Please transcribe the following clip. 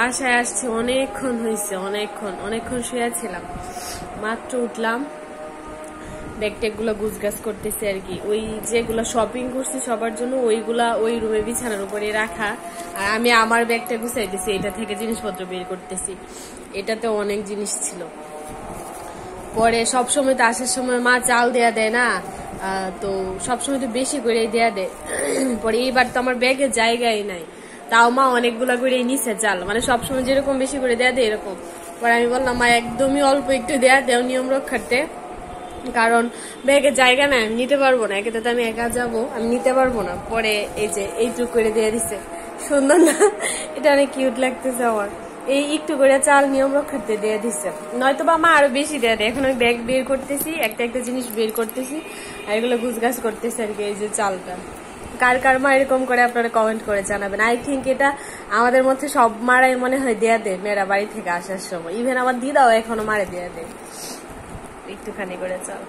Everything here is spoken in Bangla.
বাসায় আসছি অনেকক্ষণ হয়েছে, অনেকক্ষণ শুয়েছিলাম, মাত্র উঠলাম। ব্যাগ ট্যাগ গুলো গুছগাছ করতেছি আর কি। ওই যেগুলো শপিং করছি সবার জন্য ওইগুলা ওই রুমে বিছানার উপরে রাখা, আর আমি আমার ব্যাগটা গুছাইতেছি, এটা থেকে জিনিসপত্র বের করতেছি। এটাতে অনেক জিনিস ছিল। পরে সবসময় তো আসার সময় মা চাল দেয়া দেয় না, তো সবসময় তো বেশি করে দেয়া দেয়। পরে এইবার তো আমার ব্যাগে জায়গাই নাই, তাও মা অনেকগুলা করে নিচে চাল, মানে সবসময় যেরকম বেশি করে দেয়া দেয় এরকম। পরে আমি বললাম মা একদমই অল্প একটু দেয়া দেও নিয়ম রক্ষার্থে, কারণ ব্যাগে জায়গা নাই, আমি নিতে পারবো না, একে তো আমি একা যাবো, আমি নিতে পারবো না। পরে এই যে এইটুক করে দিয়ে দিছে, সুন্দর না? এটা অনেক কিউট লাগতেছে আমার। এই একটু করে চাল নিয়ম রক্ষার্থে দিয়ে দিচ্ছে, নয়তো বা মা আরো বেশি দেয়া দেয়। এখন আমি ব্যাগ বের করতেছি, একটা একটা জিনিস বের করতেছি, আর এগুলো গুছগাছ করতেছি আর কি। এই যে চালটা কার কার মা এরকম করে আপনারা কমেন্ট করে জানাবেন। আই থিঙ্ক এটা আমাদের মধ্যে সব মারাই মনে হয় দেয়া দেয় মেয়েরা বাড়ি থেকে আসার সময়। ইভেন আমার দিদাও এখনো মারে দেয়া দেয় একটুখানি করে চাল।